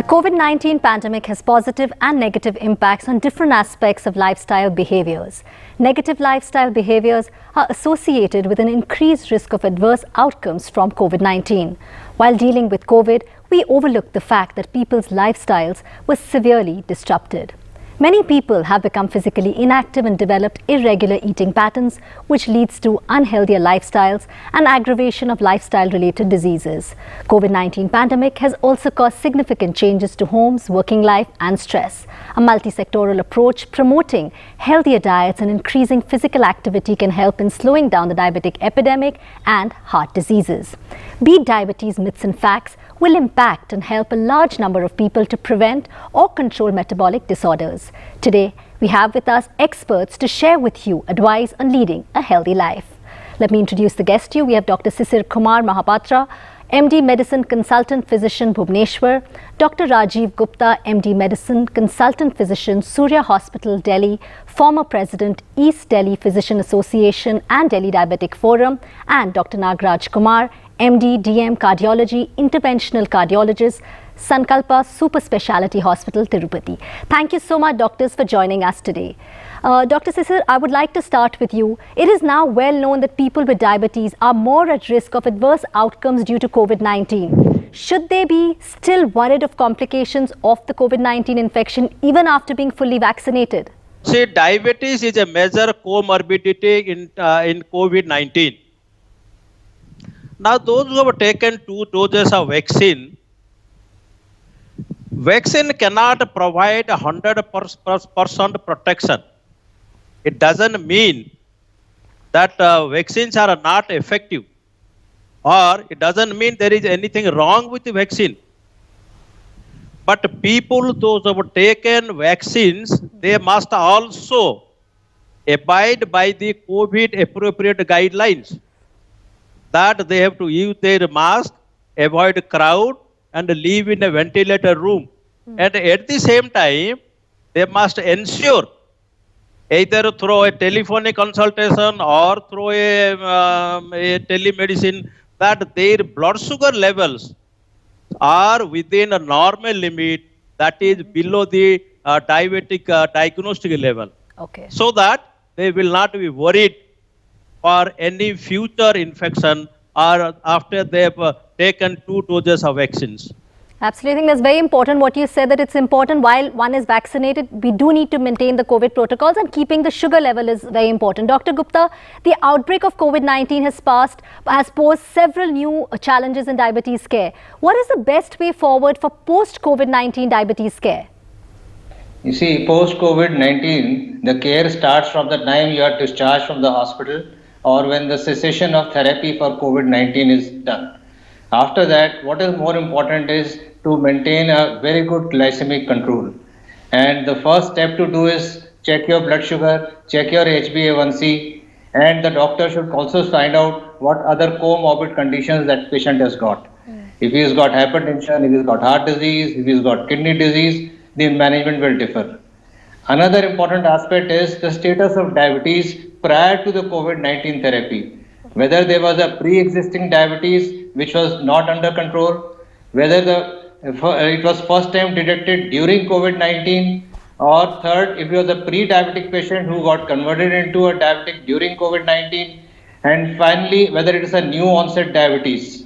COVID-19 pandemic has positive and negative impacts on different aspects of lifestyle behaviors. Negative lifestyle behaviors are associated with an increased risk of adverse outcomes from COVID-19. While dealing with COVID, we overlook the fact that people's lifestyles were severely disrupted. Many people have become physically inactive and developed irregular eating patterns, which leads to unhealthier lifestyles and aggravation of lifestyle-related diseases. COVID-19 pandemic has also caused significant changes to homes, working life and stress. A multi-sectoral approach promoting healthier diets and increasing physical activity can help in slowing down the diabetic epidemic and heart diseases. Beat Diabetes Myths and Facts will impact and help a large number of people to prevent or control metabolic disorders. Today, we have with us experts to share with you advice on leading a healthy life. Let me introduce the guest to you. We have Dr. Sisir Kumar Mahapatra, MD Medicine Consultant Physician, Bhubaneswar, Dr. Rajiv Gupta, MD Medicine Consultant Physician, Surya Hospital, Delhi, former President, East Delhi Physician Association and Delhi Diabetic Forum, and Dr. Nagraj Kumar, MD, DM Cardiology, Interventional Cardiologist, Sankalpa Super Speciality Hospital, Tirupati. Thank you so much, doctors, for joining us today. Dr. Sisir, I would like to start with you. It is now well known that people with diabetes are more at risk of adverse outcomes due to COVID-19. Should they be still worried of complications of the COVID-19 infection even after being fully vaccinated? See, diabetes is a major comorbidity in COVID-19. Now, those who have taken 2 doses of vaccine cannot provide 100% protection. It doesn't mean that vaccines are not effective, or it doesn't mean there is anything wrong with the vaccine. But people, those who have taken vaccines, they must also abide by the COVID appropriate guidelines, that they have to use their mask, avoid crowd, and live in a ventilated room. And at the same time, they must ensure, either through a telephonic consultation or through a telemedicine, that their blood sugar levels are within a normal limit, that is below the diabetic diagnostic level. Okay. So that they will not be worried for any future infection or after they have taken 2 doses of vaccines. Absolutely. I think that's very important what you said, that it's important while one is vaccinated, we do need to maintain the COVID protocols, and keeping the sugar level is very important. Dr. Gupta, the outbreak of COVID-19 has posed several new challenges in diabetes care. What is the best way forward for post-COVID-19 diabetes care? You see, post-COVID-19, the care starts from the time you are discharged from the hospital or when the cessation of therapy for COVID-19 is done. After that, what is more important is to maintain a very good glycemic control. And the first step to do is check your blood sugar, check your HbA1c, and the doctor should also find out what other comorbid conditions that patient has got. If he has got hypertension, if he has got heart disease, if he has got kidney disease, the management will differ. Another important aspect is the status of diabetes prior to the COVID-19 therapy. Whether there was a pre-existing diabetes which was not under control, whether it was first time detected during COVID-19, or third, if it was a pre-diabetic patient who got converted into a diabetic during COVID-19, and finally, whether it is a new onset diabetes.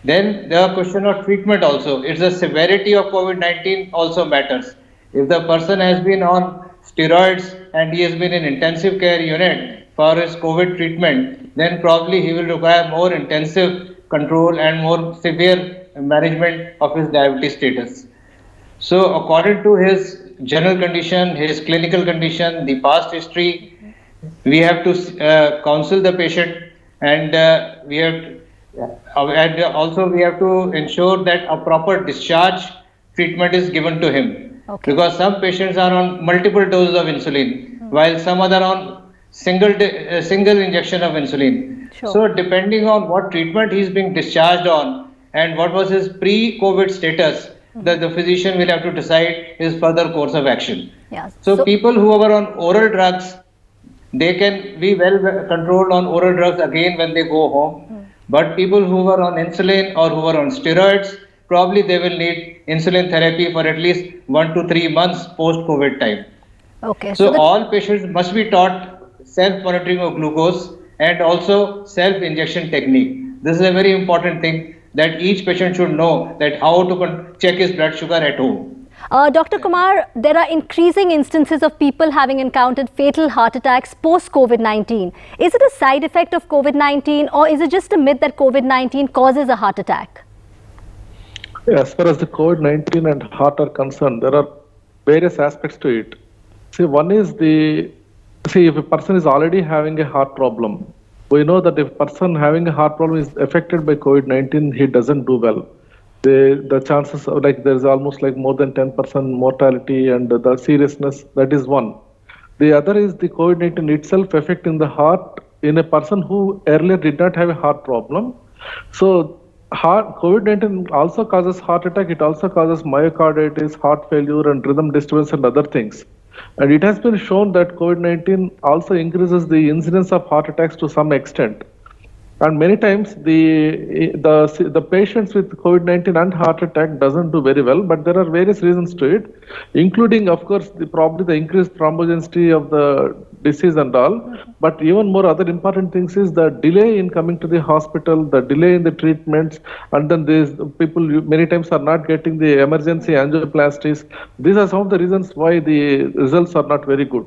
Then the question of treatment also, it's the severity of COVID-19 also matters. If the person has been on steroids and he has been in intensive care unit for his COVID treatment, then probably he will require more intensive control and more severe management of his diabetes status. So according to his general condition, his clinical condition, the past history, we have to counsel the patient, and we have to ensure that a proper discharge treatment is given to him. Okay. Because some patients are on multiple doses of insulin, while some other on single injection of insulin. Sure. So depending on what treatment he is being discharged on and what was his pre-COVID status, the physician will have to decide his further course of action. Yes. So people who are on oral drugs, they can be well controlled on oral drugs again when they go home. But people who are on insulin or who are on steroids, probably they will need insulin therapy for at least 1 to 3 months post-COVID time. Okay. So all patients must be taught self-monitoring of glucose and also self-injection technique. This is a very important thing that each patient should know, that how to check his blood sugar at home. Dr. Kumar, there are increasing instances of people having encountered fatal heart attacks post-COVID-19. Is it a side effect of COVID-19 or is it just a myth that COVID-19 causes a heart attack? As far as the COVID-19 and heart are concerned, there are various aspects to it. See, one is if a person is already having a heart problem, we know that if a person having a heart problem is affected by COVID-19, he doesn't do well. The chances of there's almost more than 10% mortality and the seriousness, that is one. The other is the COVID-19 itself affecting the heart in a person who earlier did not have a heart problem. So COVID-19 also causes heart attack, it also causes myocarditis, heart failure and rhythm disturbance and other things. And it has been shown that COVID-19 also increases the incidence of heart attacks to some extent. And many times the patients with COVID-19 and heart attack doesn't do very well, but there are various reasons to it, including, of course, probably the increased thrombogenicity of the disease and all. But even more other important things is the delay in coming to the hospital, the delay in the treatments, and then these people many times are not getting the emergency angioplasties. These are some of the reasons why the results are not very good.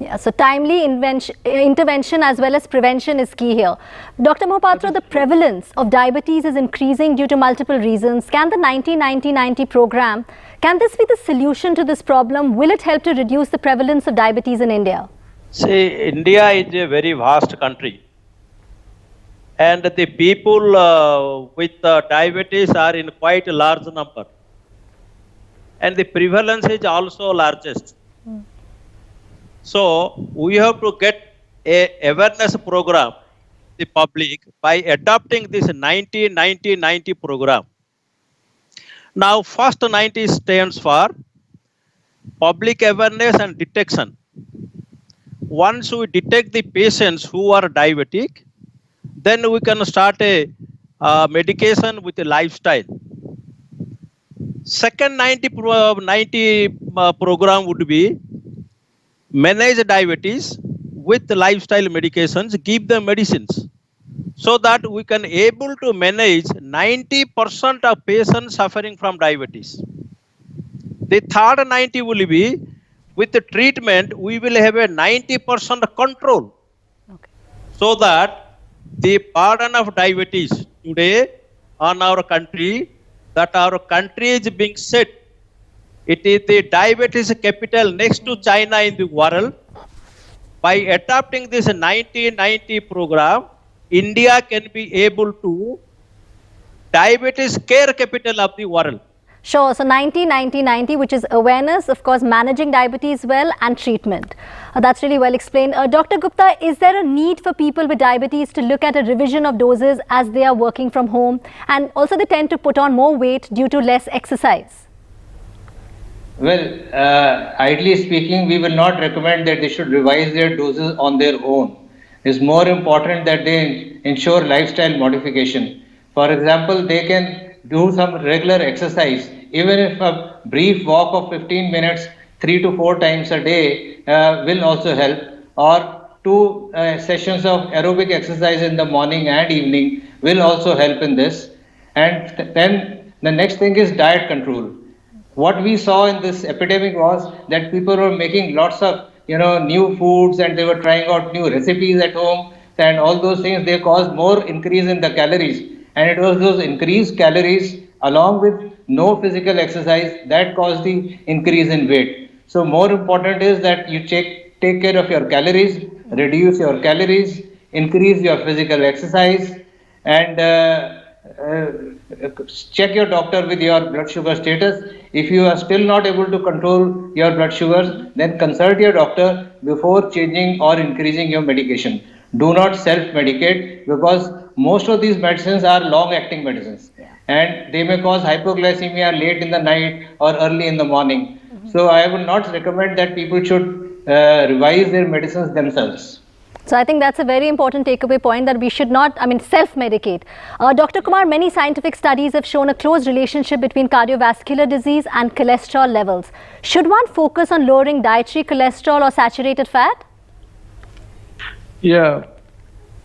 Yeah, so timely intervention as well as prevention is key here. Dr. Mohapatra, the prevalence of diabetes is increasing due to multiple reasons. Can the 90-90-90 program, can this be the solution to this problem? Will it help to reduce the prevalence of diabetes in India? See, India is a very vast country. And the people with diabetes are in quite a large number. And the prevalence is also largest. So we have to get a awareness program the public by adopting this 90-90-90 program. Now, first 90 stands for public awareness and detection. Once we detect the patients who are diabetic, then we can start a medication with a lifestyle. Second 90 program would be manage diabetes with lifestyle medications, give them medicines, so that we can able to manage 90% of patients suffering from diabetes. The third 90 will be with the treatment, we will have a 90% control. Okay. So that the burden of diabetes today on our country, that our country is being set. It is the diabetes capital next to China in the world. By adopting this 90-90 program, India can be able to diabetes care capital of the world. Sure. So 90-90-90, which is awareness, of course, managing diabetes well and treatment. That's really well explained. Dr. Gupta, is there a need for people with diabetes to look at a revision of doses as they are working from home? And also they tend to put on more weight due to less exercise. Well, ideally speaking, we will not recommend that they should revise their doses on their own. It's more important that they ensure lifestyle modification. For example, they can do some regular exercise, even if a brief walk of 15 minutes, 3 to 4 times a day will also help, or 2 sessions of aerobic exercise in the morning and evening will also help in this. And then the next thing is diet control. What we saw in this epidemic was that people were making lots of new foods, and they were trying out new recipes at home, and all those things, they caused more increase in the calories, and it was those increased calories along with no physical exercise that caused the increase in weight. So more important is that you take care of your calories, reduce your calories, increase your physical exercise, and check your doctor with your blood sugar status. If you are still not able to control your blood sugars, then consult your doctor before changing or increasing your medication. Do not self-medicate, because most of these medicines are long-acting medicines, and they may cause hypoglycemia late in the night or early in the morning. So I would not recommend that people should revise their medicines themselves. So I think that's a very important takeaway point, that we should not, self-medicate. Dr. Kumar, many scientific studies have shown a close relationship between cardiovascular disease and cholesterol levels. Should one focus on lowering dietary cholesterol or saturated fat? Yeah.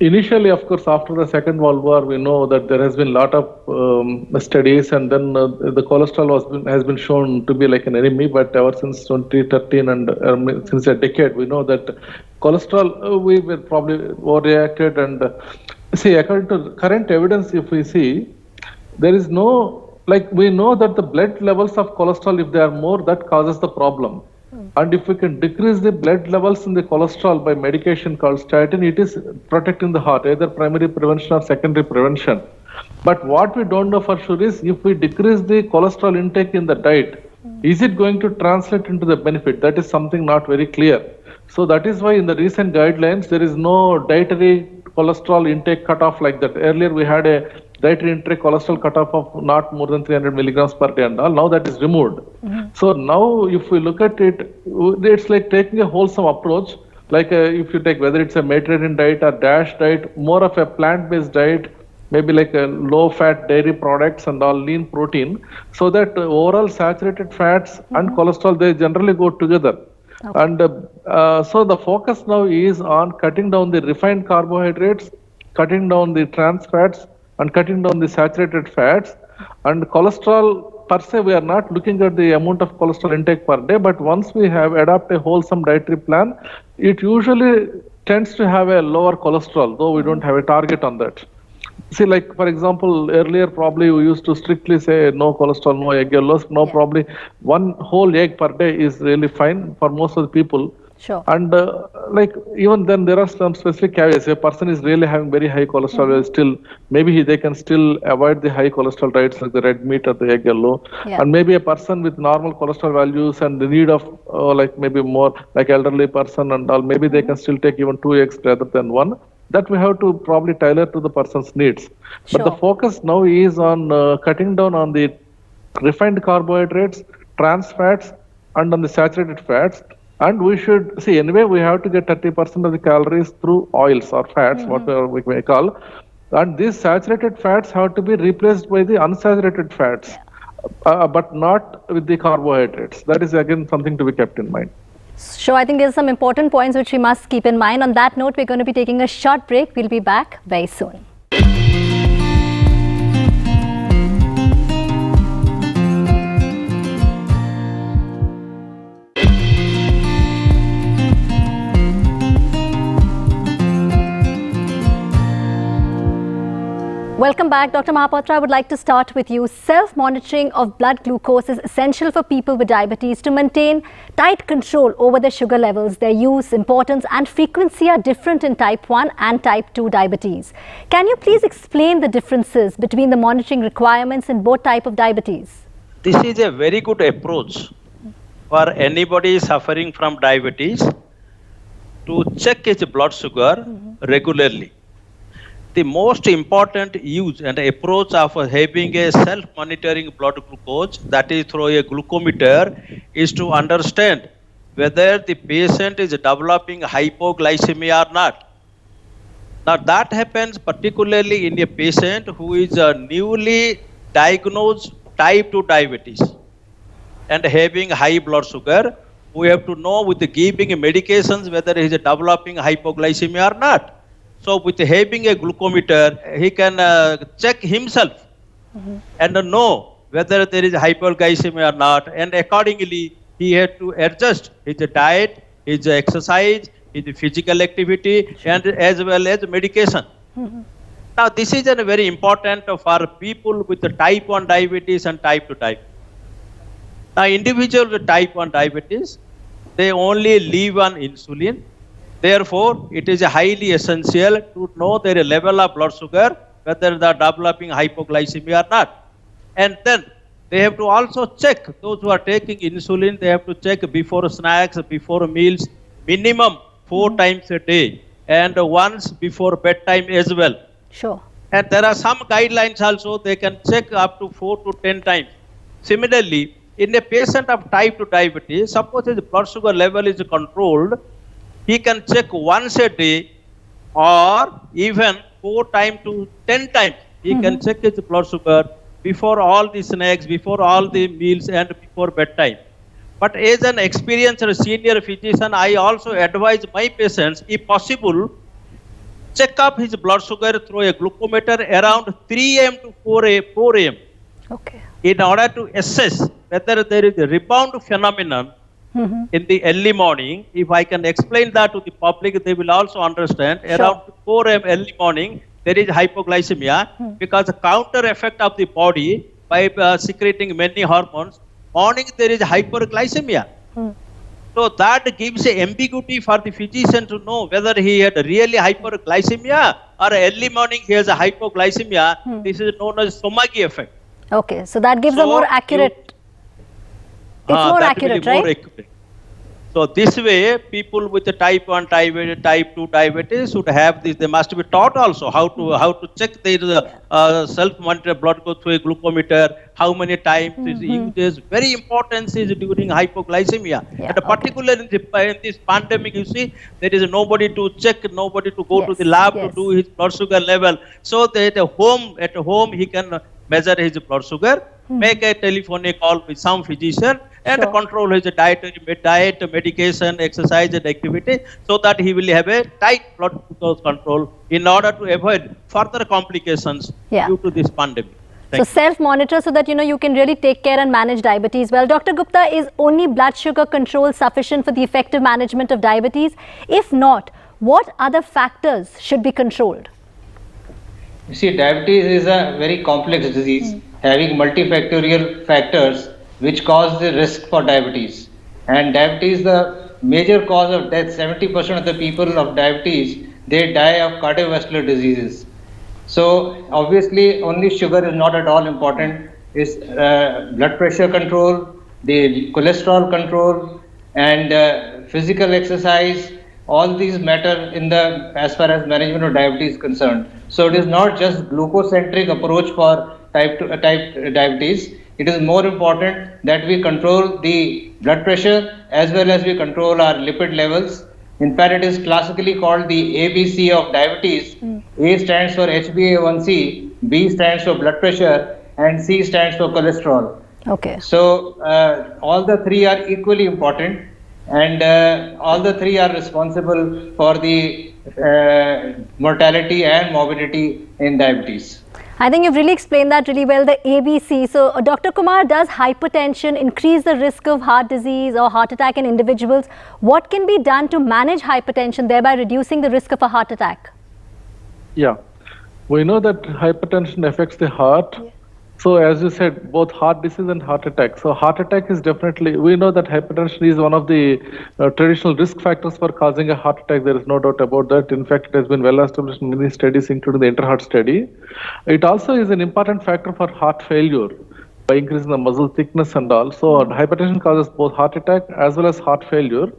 Initially, of course, after the Second World War, we know that there has been a lot of studies, and then the cholesterol has been shown to be like an enemy. But ever since 2013 and since a decade, we know that cholesterol, we were probably overreacted. And see, according to current evidence, if we see, there is no, like, we know that the blood levels of cholesterol, if they are more, that causes the problem. And if we can decrease the blood levels in the cholesterol by medication called statin, it is protecting the heart, either primary prevention or secondary prevention. But what we don't know for sure is, if we decrease the cholesterol intake in the diet, is it going to translate into the benefit? That is something not very clear. So that is why in the recent guidelines, there is no dietary cholesterol intake cutoff like that. Earlier we had a dietary intake cholesterol cutoff of not more than 300 milligrams per day and all. Now that is removed. So now if we look at it, it's like taking a wholesome approach. Like if you take, whether it's a Mediterranean diet or DASH diet, more of a plant-based diet, maybe like a low-fat dairy products and all, lean protein, so that overall saturated fats and cholesterol, they generally go together. Okay. And so the focus now is on cutting down the refined carbohydrates, cutting down the trans fats, and cutting down the saturated fats. And cholesterol per se, we are not looking at the amount of cholesterol intake per day, but once we have adopted a wholesome dietary plan, it usually tends to have a lower cholesterol, though we don't have a target on that. See, like, for example, earlier probably we used to strictly say no cholesterol, no egg yellows. Now probably one whole egg per day is really fine for most of the people. Sure. And like, even then there are some specific caveats. If a person is really having very high cholesterol, still maybe they can still avoid the high cholesterol diets like the red meat or the egg yellow. And maybe a person with normal cholesterol values and the need of like maybe more like elderly person and all, maybe they can still take even 2 eggs rather than 1. That we have to probably tailor to the person's needs. But the focus now is on cutting down on the refined carbohydrates, trans fats, and on the saturated fats. And we should see, anyway, we have to get 30% of the calories through oils or fats, whatever we may call. And these saturated fats have to be replaced by the unsaturated fats, but not with the carbohydrates. That is again something to be kept in mind. Sure, I think there's some important points which we must keep in mind. On that note, we're going to be taking a short break. We'll be back very soon. Welcome back. Dr. Mahapatra, I would like to start with you. Self-monitoring of blood glucose is essential for people with diabetes to maintain tight control over their sugar levels. Their use, importance and frequency are different in type 1 and type 2 diabetes. Can you please explain the differences between the monitoring requirements in both types of diabetes? This is a very good approach for anybody suffering from diabetes to check his blood sugar regularly. The most important use and approach of having a self-monitoring blood glucose, that is through a glucometer, is to understand whether the patient is developing hypoglycemia or not. Now that happens particularly in a patient who is newly diagnosed type 2 diabetes and having high blood sugar. We have to know with the giving medications whether he is developing hypoglycemia or not. So with having a glucometer, he can check himself and know whether there is hyperglycemia or not. And accordingly, he had to adjust his diet, his exercise, his physical activity, and as well as medication. Now, this is very important for people with the type 1 diabetes and type 2 diabetes. Now, individuals with type 1 diabetes, they only live on insulin. Therefore, it is highly essential to know their level of blood sugar, whether they are developing hypoglycemia or not. And then they have to also check, those who are taking insulin, they have to check before snacks, before meals, minimum 4 times a day, and once before bedtime as well. Sure. And there are some guidelines also, they can check up to 4 to 10 times. Similarly, in a patient of type 2 diabetes, suppose his blood sugar level is controlled, he can check once a day or even 4 times to 10 times. He can check his blood sugar before all the snacks, before all the meals, and before bedtime. But as an experienced senior physician, I also advise my patients, if possible, check up his blood sugar through a glucometer around 3 a.m. to 4 a.m. Okay. in order to assess whether there is a rebound phenomenon in the early morning. If I can explain that to the public, they will also understand. Sure. Around 4 a.m. early morning, there is hypoglycemia because the counter effect of the body by secreting many hormones. Morning there is hyperglycemia. So that gives a ambiguity for the physician to know whether he had really hyperglycemia or early morning he has a hypoglycemia. This is known as Somagi effect. Okay, so that gives a So more you- accurate. It's more that will be accurate, right? more accurate. So this way, people with the type 1 diabetes, type 2 diabetes should have this. They must be taught also how to check their self-monitor blood go through a glucometer, how many times is used. Very important is during hypoglycemia. Yeah, And particularly in this pandemic, you see, there is nobody to check, nobody to go to Yes, the lab yes. to do his blood sugar level. So that at home he can measure his blood sugar, make a telephonic call with some physician, and Sure. control his diet, medication, exercise, and activity, so that he will have a tight blood glucose control in order to avoid further complications Yeah. due to this pandemic. So self-monitor so that you can really take care and manage diabetes well. Dr. Gupta, is only blood sugar control sufficient for the effective management of diabetes? If not, what other factors should be controlled? You see, diabetes is a very complex disease having multifactorial factors which cause the risk for diabetes. And diabetes is the major cause of death. 70% of the people of diabetes, they die of cardiovascular diseases. So obviously only sugar is not at all important. It's blood pressure control, the cholesterol control, and physical exercise. All these matter as far as management of diabetes is concerned. So it is not just glucose-centric approach for type diabetes. It is more important that we control the blood pressure as well as we control our lipid levels. In fact, it is classically called the ABC of diabetes. A stands for HbA1c, B stands for blood pressure, and C stands for cholesterol. Okay. So all the three are equally important, and all the three are responsible for the mortality and morbidity in diabetes. I think you've really explained that really well, the ABC. So, Dr. Kumar, does hypertension increase the risk of heart disease or heart attack in individuals? What can be done to manage hypertension, thereby reducing the risk of a heart attack? Yeah, we know that hypertension affects the heart. So as you said, both heart disease and heart attack. So heart attack is definitely, we know that hypertension is one of the traditional risk factors for causing a heart attack. There is no doubt about that. In fact, it has been well established in many studies, including the InterHeart study. It also is an important factor for heart failure by increasing the muscle thickness and all. So hypertension causes both heart attack as well as heart failure.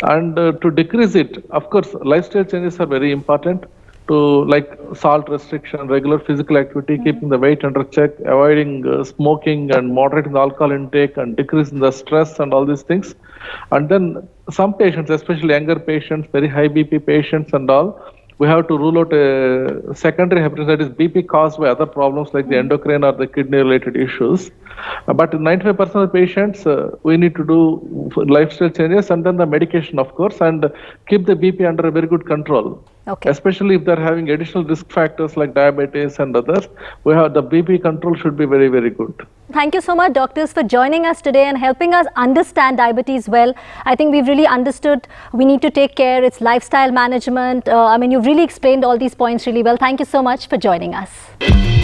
And to decrease it, of course, lifestyle changes are very important. To like salt restriction, regular physical activity, keeping the weight under check, avoiding smoking and moderating the alcohol intake and decreasing the stress and all these things. And then some patients, especially younger patients, very high BP patients and all, we have to rule out a secondary hypertension, that is BP caused by other problems like the endocrine or the kidney related issues. But in 95% of the patients, we need to do lifestyle changes and then the medication, of course, and keep the BP under a very good control. Okay. Especially if they're having additional risk factors like diabetes and others, we have the BP control should be very, very good. Thank you so much, doctors, for joining us today and helping us understand diabetes well. I think we've really understood we need to take care, it's lifestyle management. You've really explained all these points really well. Thank you so much for joining us.